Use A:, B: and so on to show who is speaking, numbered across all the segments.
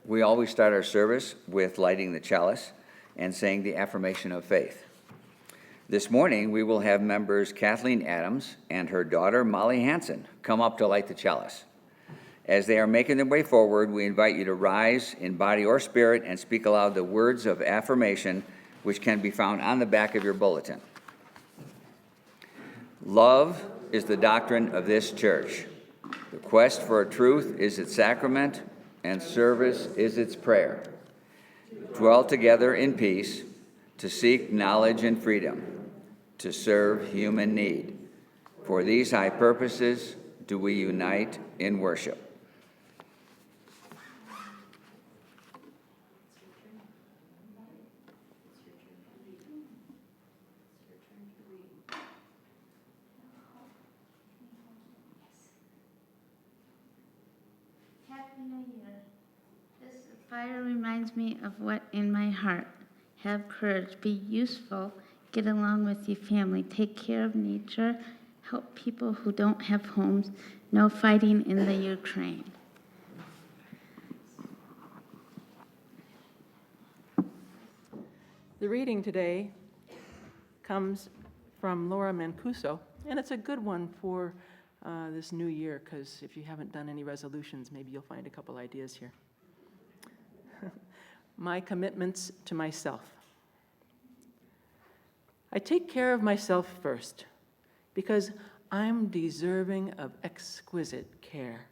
A: We always start our service with lighting the chalice and saying the affirmation of faith. This morning, we will have members Kathleen Adams and her daughter Molly Hanson come up to light the chalice. As they are making their way forward, we invite you to rise in body or spirit and speak aloud the words of affirmation, which can be found on the back of your bulletin. Love is the doctrine of this church. The quest for truth is its sacrament, and service is its prayer. Dwell together in peace, to seek knowledge and freedom, to serve human need. For these high purposes do we unite in worship.
B: Happy New Year. This fire reminds me of what in my heart. Have courage, be useful, get along with your family, take care of nature, help people who don't have homes, no fighting in the Ukraine.
C: The reading today comes from Laura Mancuso, and it's a good one for this new year, because if you haven't done any resolutions, maybe you'll find a couple ideas here. My commitments to myself. I take care of myself first, because I'm deserving of exquisite care.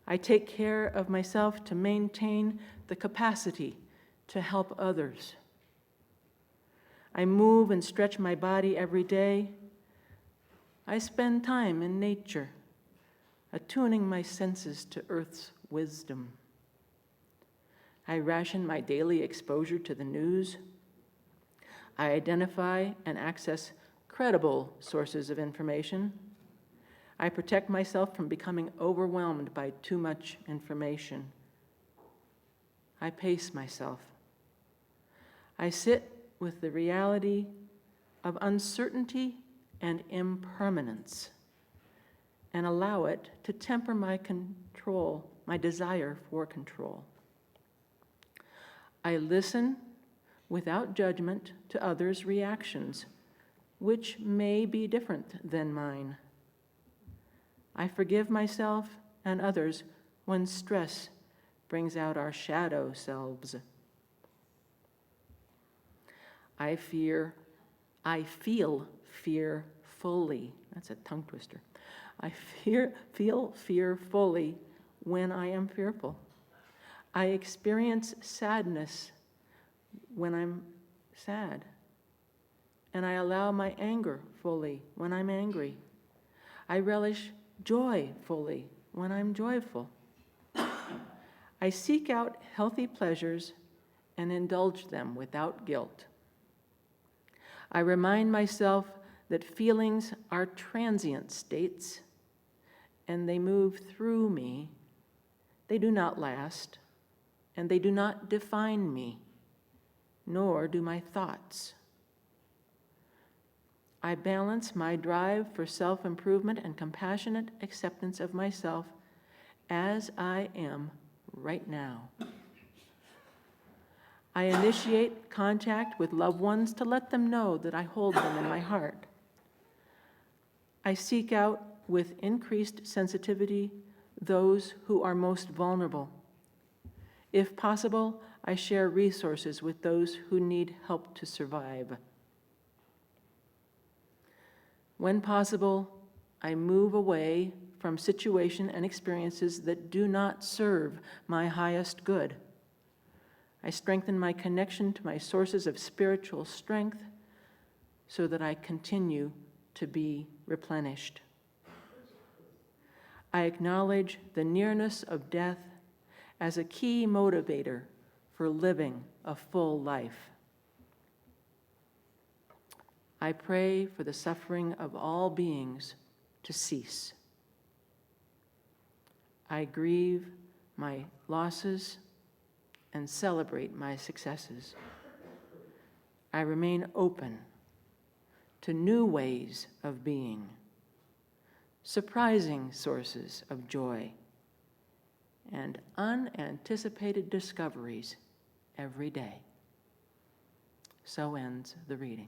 C: I take care of myself to maintain the capacity to help others. I move and stretch my body every day. I spend time in nature, attuning my senses to Earth's wisdom. I ration my daily exposure to the news. I identify and access credible sources of information. I protect myself from becoming overwhelmed by too much information. I pace myself. I sit with the reality of uncertainty and impermanence, and allow it to temper my control, my desire for control. I listen without judgment to others' reactions, which may be different than mine. I forgive myself and others when stress brings out our shadow selves. I feel fear fully. That's a tongue twister. I feel fear fully when I am fearful. I experience sadness when I'm sad. And I allow my anger fully when I'm angry. I relish joy fully when I'm joyful. I seek out healthy pleasures and indulge them without guilt. I remind myself that feelings are transient states, and they move through me. They do not last, and they do not define me, nor do my thoughts. I balance my drive for self-improvement and compassionate acceptance of myself as I am right now. I initiate contact with loved ones to let them know that I hold them in my heart. I seek out with increased sensitivity those who are most vulnerable. If possible, I share resources with those who need help to survive. When possible, I move away from situations and experiences that do not serve my highest good. I strengthen my connection to my sources of spiritual strength so that I continue to be replenished. I acknowledge the nearness of death as a key motivator for living a full life. I pray for the suffering of all beings to cease. I grieve my losses and celebrate my successes. I remain open to new ways of being, surprising sources of joy, and unanticipated discoveries every day. So ends the reading.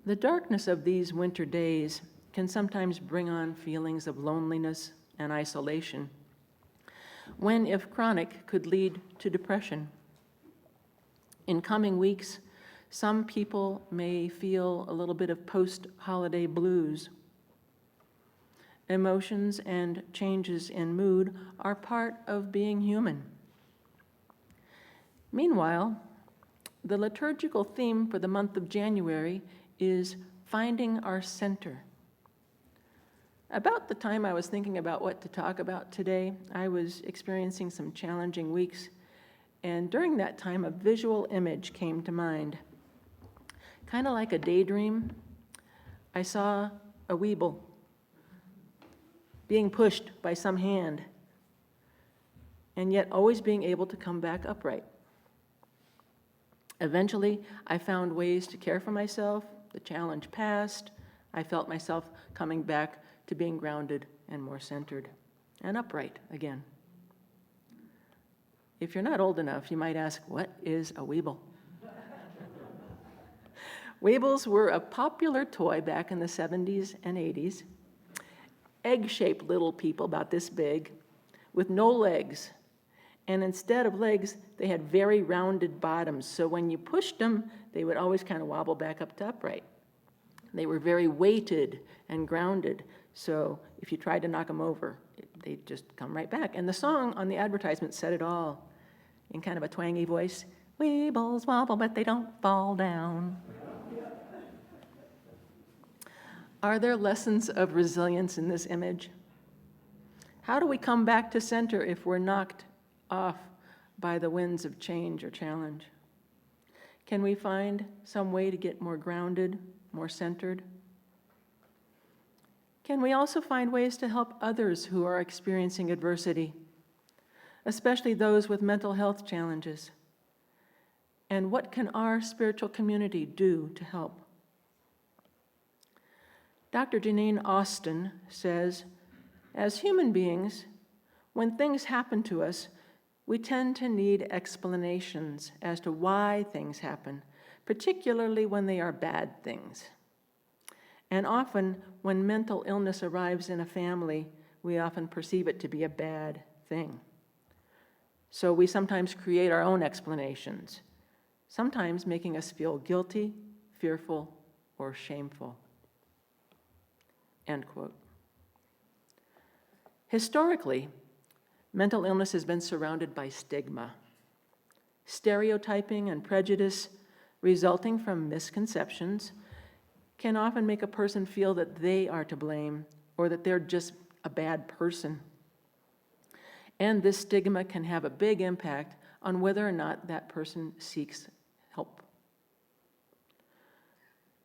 C: The darkness of these winter days can sometimes bring on feelings of loneliness and isolation, when, if chronic, could lead to depression. In coming weeks, some people may feel a little bit of post-holiday blues. Emotions and changes in mood are part of being human. Meanwhile, the liturgical theme for the month of January is finding our center. About the time I was thinking about what to talk about today, I was experiencing some challenging weeks, and during that time, a visual image came to mind. Kind of like a daydream, I saw a Weeble being pushed by some hand, and yet always being able to come back upright. Eventually, I found ways to care for myself. The challenge passed. I felt myself coming back to being grounded and more centered and upright again. If you're not old enough, you might ask, what is a Weeble? Weebles were a popular toy back in the 70s and 80s. Egg-shaped little people about this big with no legs. And instead of legs, they had very rounded bottoms. So when you pushed them, they would always kind of wobble back up to upright. They were very weighted and grounded. So if you tried to knock them over, they'd just come right back. And the song on the advertisement said it all in kind of a twangy voice. Weebles wobble, but they don't fall down. Are there lessons of resilience in this image? How do we come back to center if we're knocked off by the winds of change or challenge? Can we find some way to get more grounded, more centered? Can we also find ways to help others who are experiencing adversity, especially those with mental health challenges? And what can our spiritual community do to help? Dr. Janine Austin says, as human beings, when things happen to us, we tend to need explanations as to why things happen, particularly when they are bad things. And often, when mental illness arrives in a family, we often perceive it to be a bad thing. So we sometimes create our own explanations, sometimes making us feel guilty, fearful, or shameful. End quote. Historically, mental illness has been surrounded by stigma, stereotyping and prejudice resulting from misconceptions can often make a person feel that they are to blame or that they're just a bad person. And this stigma can have a big impact on whether or not that person seeks help.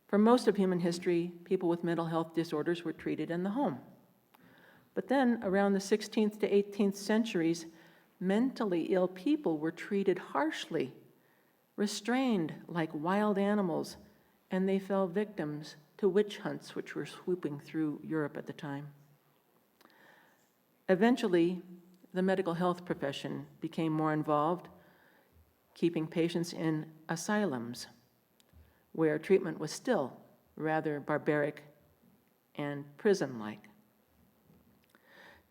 C: For most of human history, people with mental health disorders were treated in the home. But then, around the 16th to 18th centuries, mentally ill people were treated harshly, restrained like wild animals, and they fell victims to witch hunts which were swooping through Europe at the time. Eventually, the medical health profession became more involved, keeping patients in asylums, where treatment was still rather barbaric and prison-like.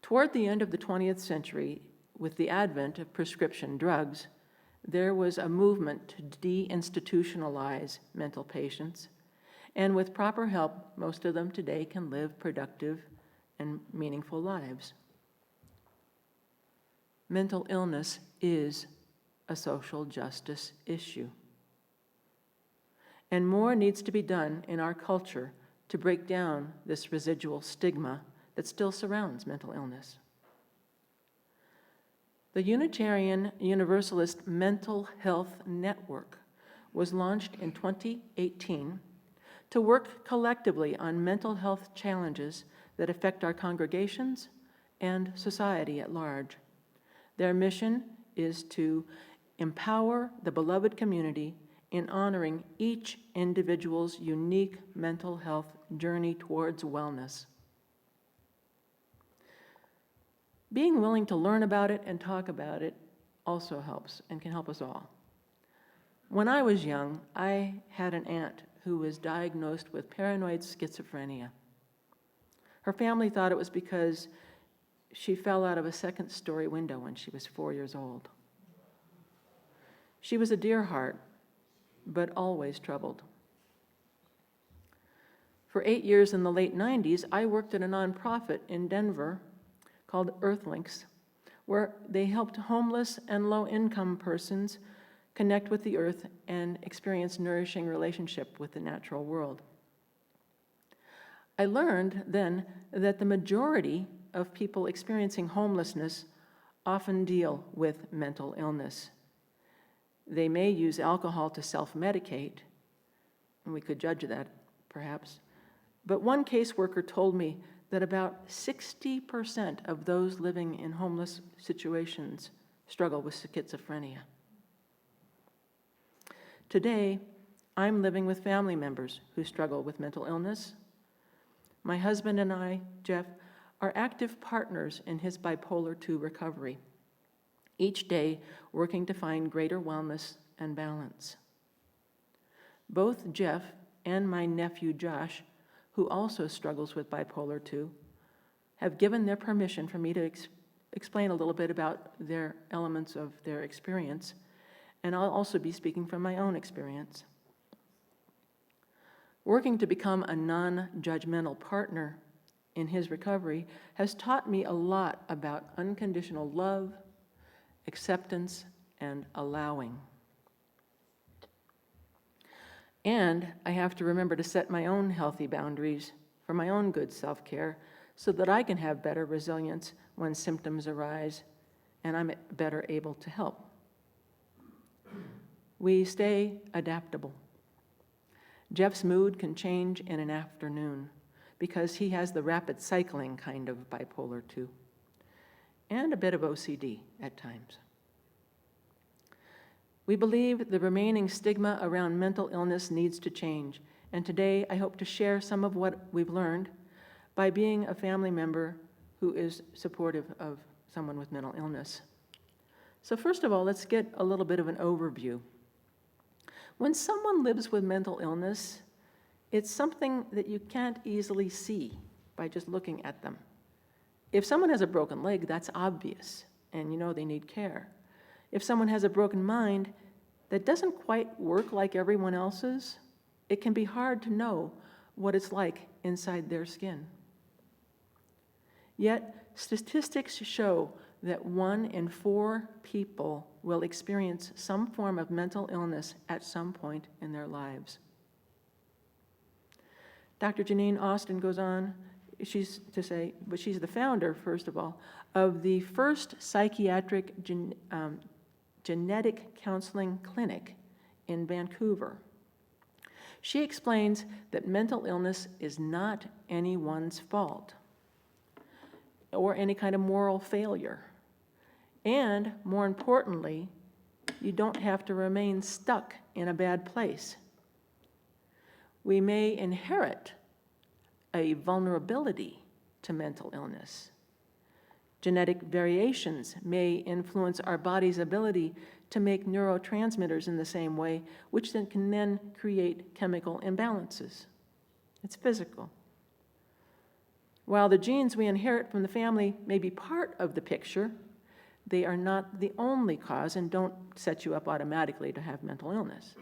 C: Toward the end of the 20th century, with the advent of prescription drugs, there was a movement to deinstitutionalize mental patients, and with proper help, most of them today can live productive and meaningful lives. Mental illness is a social justice issue. And more needs to be done in our culture to break down this residual stigma that still surrounds mental illness. The Unitarian Universalist Mental Health Network was launched in 2018 to work collectively on mental health challenges that affect our congregations and society at large. Their mission is to empower the beloved community in honoring each individual's unique mental health journey towards wellness. Being willing to learn about it and talk about it also helps and can help us all. When I was young, I had an aunt who was diagnosed with paranoid schizophrenia. Her family thought it was because she fell out of a second-story window when she was 4 years old. She was a dear heart, but always troubled. For 8 years in the late 90s, I worked at a nonprofit in Denver called Earthlinks, where they helped homeless and low-income persons connect with the earth and experience nourishing relationship with the natural world. I learned then that the majority of people experiencing homelessness often deal with mental illness. They may use alcohol to self-medicate, and we could judge that perhaps, but one caseworker told me that about 60% of those living in homeless situations struggle with schizophrenia. Today, I'm living with family members who struggle with mental illness. My husband and I, Jeff, are active partners in his bipolar II recovery, each day working to find greater wellness and balance. Both Jeff and my nephew Josh, who also struggles with bipolar II, have given their permission for me to explain a little bit about their elements of their experience, and I'll also be speaking from my own experience. Working to become a non-judgmental partner in his recovery has taught me a lot about unconditional love, acceptance, and allowing. And I have to remember to set my own healthy boundaries for my own good self-care so that I can have better resilience when symptoms arise and I'm better able to help. We stay adaptable. Jeff's mood can change in an afternoon because he has the rapid cycling kind of bipolar II and a bit of OCD at times. We believe the remaining stigma around mental illness needs to change, and today I hope to share some of what we've learned by being a family member who is supportive of someone with mental illness. So first of all, let's get a little bit of an overview. When someone lives with mental illness, it's something that you can't easily see by just looking at them. If someone has a broken leg, that's obvious, and you know they need care. If someone has a broken mind that doesn't quite work like everyone else's, it can be hard to know what it's like inside their skin. Yet, statistics show that 1 in 4 people will experience some form of mental illness at some point in their lives. Dr. Janine Austin goes on, she's the founder, first of all, of the first psychiatric genetic counseling clinic in Vancouver. She explains that mental illness is not anyone's fault or any kind of moral failure. And more importantly, you don't have to remain stuck in a bad place. We may inherit a vulnerability to mental illness. Genetic variations may influence our body's ability to make neurotransmitters in the same way, which then can create chemical imbalances. It's physical. While the genes we inherit from the family may be part of the picture, they are not the only cause and don't set you up automatically to have mental illness.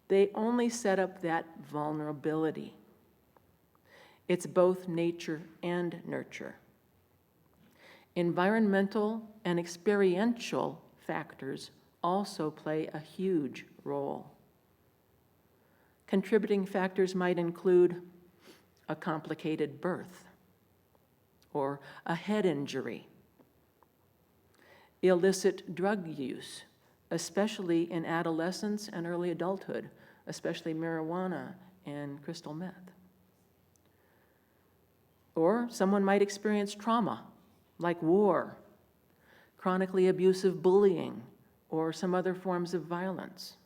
C: They only set up that vulnerability. It's both nature and nurture. Environmental and experiential factors also play a huge role. Contributing factors might include a complicated birth or a head injury. illicit drug use, especially in adolescence and early adulthood, especially marijuana and crystal meth. Or someone might experience trauma, like war, chronically abusive bullying, or some other forms of violence.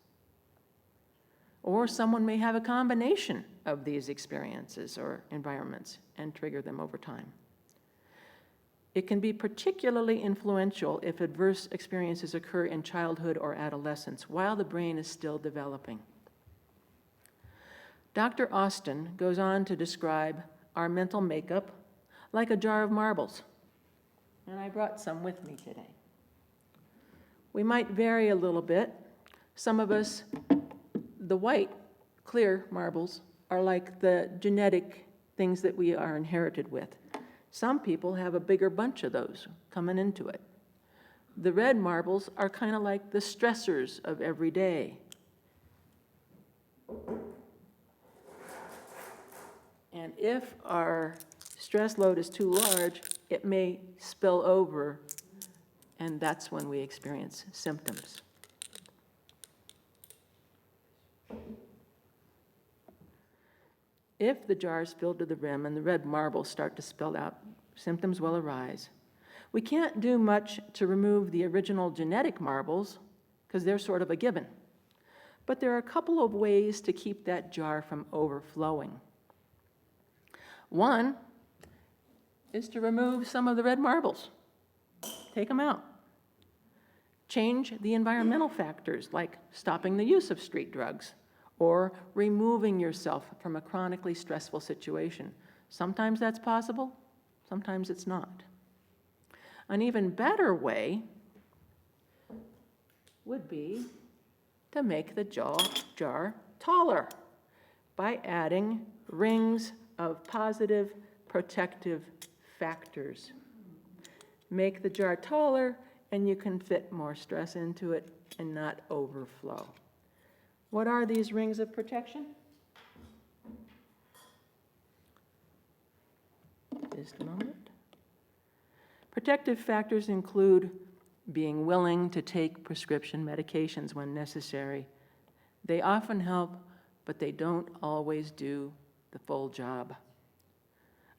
C: Or someone may have a combination of these experiences or environments and trigger them over time. It can be particularly influential if adverse experiences occur in childhood or adolescence while the brain is still developing. Dr. Austin goes on to describe our mental makeup like a jar of marbles, and I brought some with me today. We might vary a little bit. Some of us, the white, clear marbles, are like the genetic things that we are inherited with. Some people have a bigger bunch of those coming into it. The red marbles are kind of like the stressors of every day. And if our stress load is too large, it may spill over, and that's when we experience symptoms. If the jar is filled to the rim and the red marbles start to spill out, symptoms will arise. We can't do much to remove the original genetic marbles because they're sort of a given. But there are a couple of ways to keep that jar from overflowing. One is to remove some of the red marbles. Take them out. Change the environmental factors like stopping the use of street drugs or removing yourself from a chronically stressful situation. Sometimes that's possible, sometimes it's not. An even better way would be to make the jar taller by adding rings of positive protective factors. Make the jar taller and you can fit more stress into it and not overflow. What are these rings of protection? Just a moment. Protective factors include being willing to take prescription medications when necessary. They often help, but they don't always do the full job.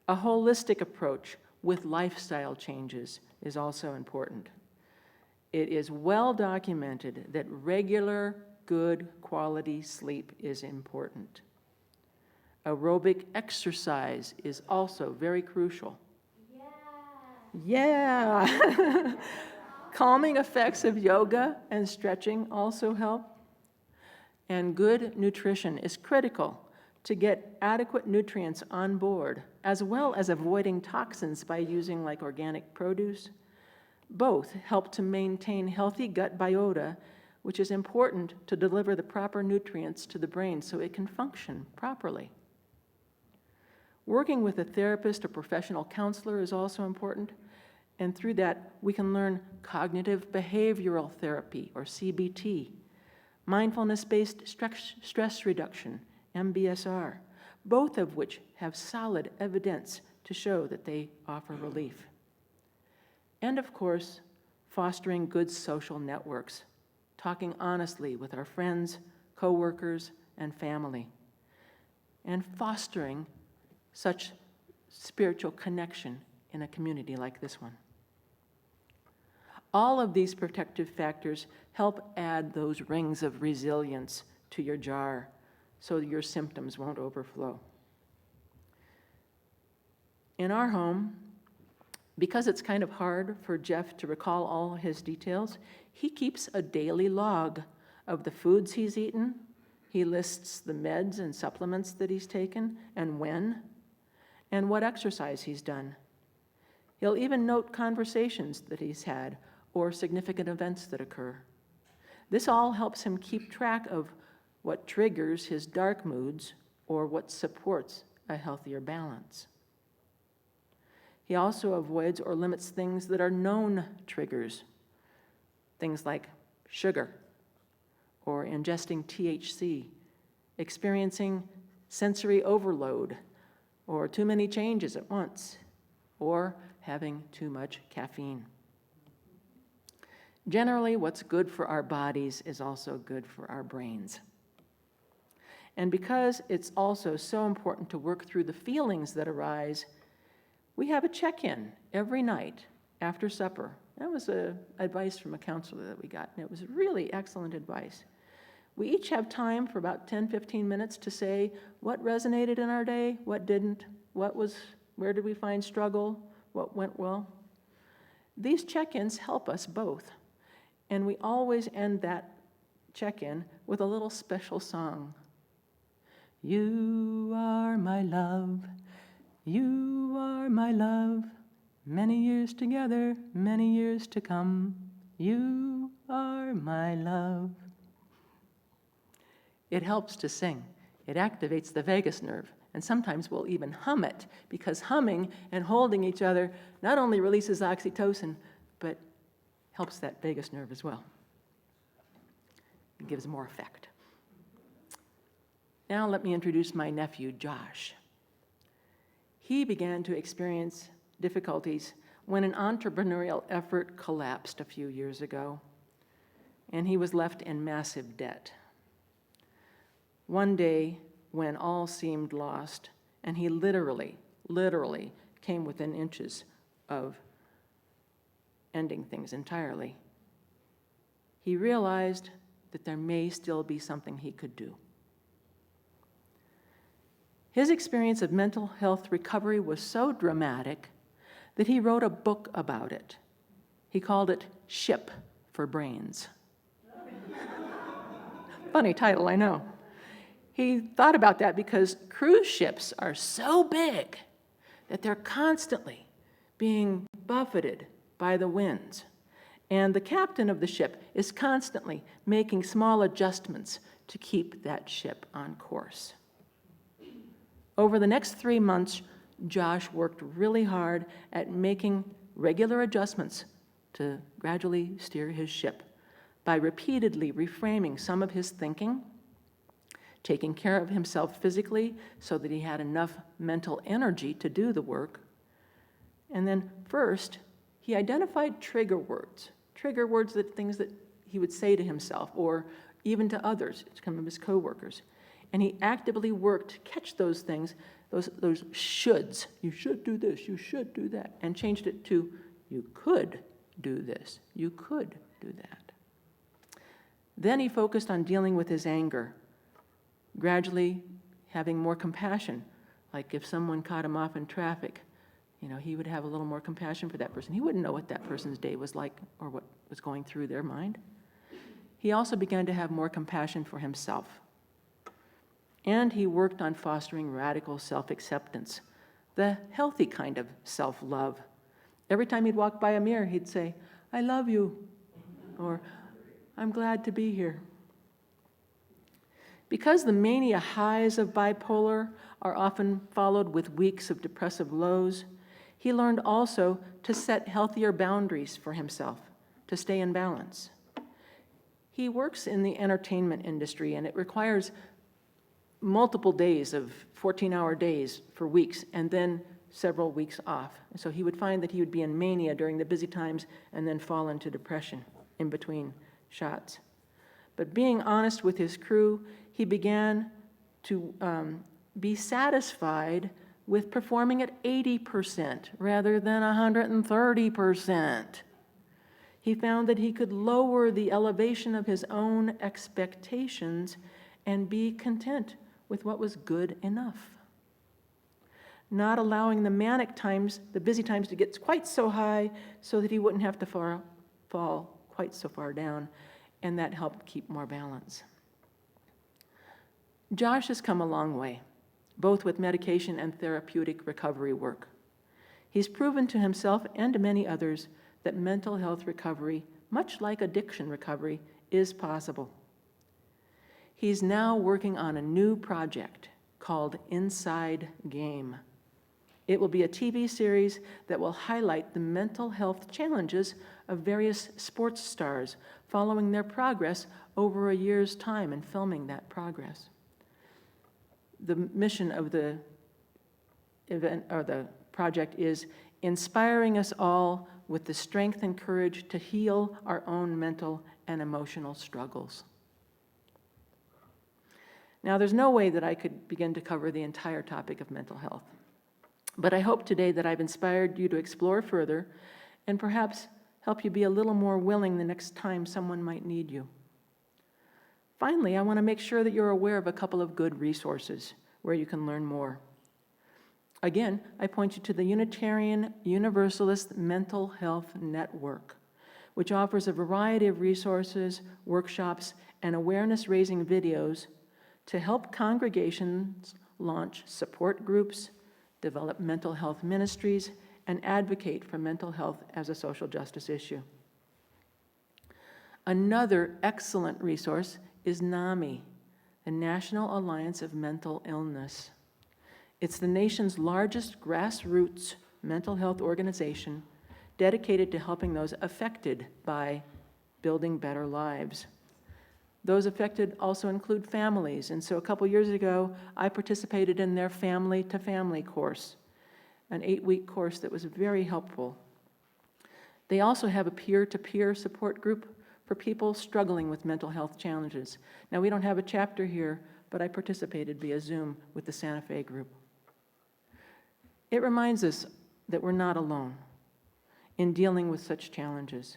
C: A holistic approach with lifestyle changes is also important. It is well documented that regular, good quality sleep is important. Aerobic exercise is also very crucial. Yeah. Calming effects of yoga and stretching also help. And good nutrition is critical to get adequate nutrients on board, as well as avoiding toxins by using like organic produce. Both help to maintain healthy gut biota, which is important to deliver the proper nutrients to the brain so it can function properly. Working with a therapist or professional counselor is also important, and through that we can learn cognitive behavioral therapy, or CBT, mindfulness-based stress reduction, MBSR, both of which have solid evidence to show that they offer relief. And of course, fostering good social networks, talking honestly with our friends, coworkers, and family, and fostering such spiritual connection in a community like this one. All of these protective factors help add those rings of resilience to your jar so your symptoms won't overflow. In our home, because it's kind of hard for Jeff to recall all his details, he keeps a daily log of the foods he's eaten. He lists the meds and supplements that he's taken and when, and what exercise he's done. He'll even note conversations that he's had or significant events that occur. This all helps him keep track of what triggers his dark moods or what supports a healthier balance. He also avoids or limits things that are known triggers, things like sugar or ingesting THC, experiencing sensory overload or too many changes at once, or having too much caffeine. Generally, what's good for our bodies is also good for our brains. And because it's also so important to work through the feelings that arise, we have a check-in every night after supper. That was advice from a counselor that we got, and it was really excellent advice. We each have time for about 10, 15 minutes to say what resonated in our day, what didn't, where did we find struggle, what went well. These check-ins help us both, and we always end that check-in with a little special song. You are my love, you are my love, many years together, many years to come, you are my love. It helps to sing. It activates the vagus nerve, and sometimes we'll even hum it, because humming and holding each other not only releases oxytocin, but helps that vagus nerve as well. It gives more effect. Now let me introduce my nephew, Josh. He began to experience difficulties when an entrepreneurial effort collapsed a few years ago, and he was left in massive debt. One day, when all seemed lost, and he literally came within inches of ending things entirely, he realized that there may still be something he could do. His experience of mental health recovery was so dramatic that he wrote a book about it. He called it Ship for Brains. Funny title, I know. He thought about that because cruise ships are so big that they're constantly being buffeted by the winds. And the captain of the ship is constantly making small adjustments to keep that ship on course. Over the next 3 months, Josh worked really hard at making regular adjustments to gradually steer his ship by repeatedly reframing some of his thinking, taking care of himself physically so that he had enough mental energy to do the work. And then first, he identified trigger words that things that he would say to himself or even to others, some of his coworkers. And he actively worked to catch those things, those shoulds. You should do this, you should do that, and changed it to you could do this, you could do that. Then he focused on dealing with his anger, gradually having more compassion. Like if someone cut him off in traffic, he would have a little more compassion for that person. He wouldn't know what that person's day was like or what was going through their mind. He also began to have more compassion for himself. And he worked on fostering radical self-acceptance, the healthy kind of self-love. Every time he'd walk by a mirror, he'd say, "I love you," or "I'm glad to be here." Because the mania highs of bipolar are often followed with weeks of depressive lows, he learned also to set healthier boundaries for himself, to stay in balance. He works in the entertainment industry, and it requires multiple days of 14-hour days for weeks, and then several weeks off. And so he would find that he would be in mania during the busy times and then fall into depression in between shots. But being honest with his crew, he began to be satisfied with performing at 80% rather than 130%. He found that he could lower the elevation of his own expectations and be content with what was good enough. Not allowing the manic times, the busy times, to get quite so high so that he wouldn't have to fall quite so far down, and that helped keep more balance. Josh has come a long way, both with medication and therapeutic recovery work. He's proven to himself and to many others that mental health recovery, much like addiction recovery, is possible. He's now working on a new project called Inside Game. It will be a TV series that will highlight the mental health challenges of various sports stars following their progress over a year's time and filming that progress. The mission of the event or the project is inspiring us all with the strength and courage to heal our own mental and emotional struggles. Now, there's no way that I could begin to cover the entire topic of mental health, but I hope today that I've inspired you to explore further and perhaps help you be a little more willing the next time someone might need you. Finally, I want to make sure that you're aware of a couple of good resources where you can learn more. Again, I point you to the Unitarian Universalist Mental Health Network, which offers a variety of resources, workshops, and awareness-raising videos to help congregations launch support groups, develop mental health ministries, and advocate for mental health as a social justice issue. Another excellent resource is NAMI, the National Alliance of Mental Illness. It's the nation's largest grassroots mental health organization dedicated to helping those affected by building better lives. Those affected also include families, and so a couple years ago, I participated in their Family to Family course, an 8-week course that was very helpful. They also have a peer-to-peer support group for people struggling with mental health challenges. Now, we don't have a chapter here, but I participated via Zoom with the Santa Fe group. It reminds us that we're not alone in dealing with such challenges.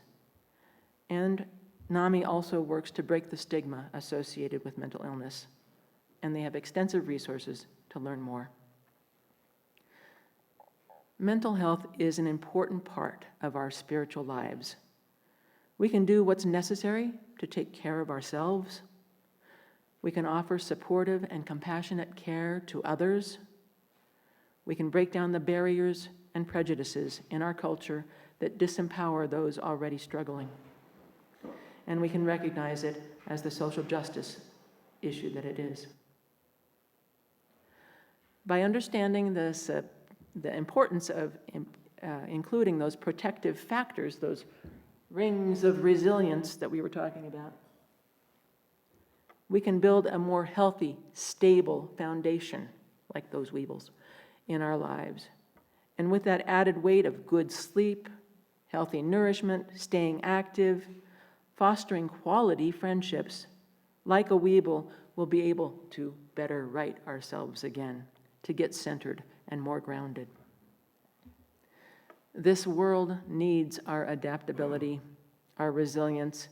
C: And NAMI also works to break the stigma associated with mental illness, and they have extensive resources to learn more. Mental health is an important part of our spiritual lives. We can do what's necessary to take care of ourselves. We can offer supportive and compassionate care to others. We can break down the barriers and prejudices in our culture that disempower those already struggling. And we can recognize it as the social justice issue that it is. By understanding this, the importance of including those protective factors, those rings of resilience that we were talking about, we can build a more healthy, stable foundation, like those Weebles, in our lives. And with that added weight of good sleep, healthy nourishment, staying active, fostering quality friendships, like a Weeble, we'll be able to better right ourselves again, to get centered and more grounded. This world needs our adaptability, our resilience,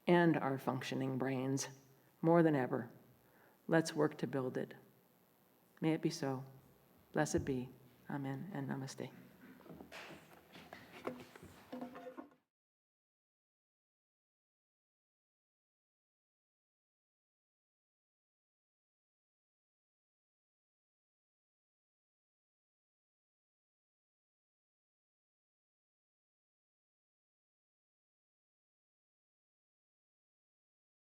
C: and our functioning brains more than ever. Let's work to build it. May it be so. Blessed be. Amen and namaste.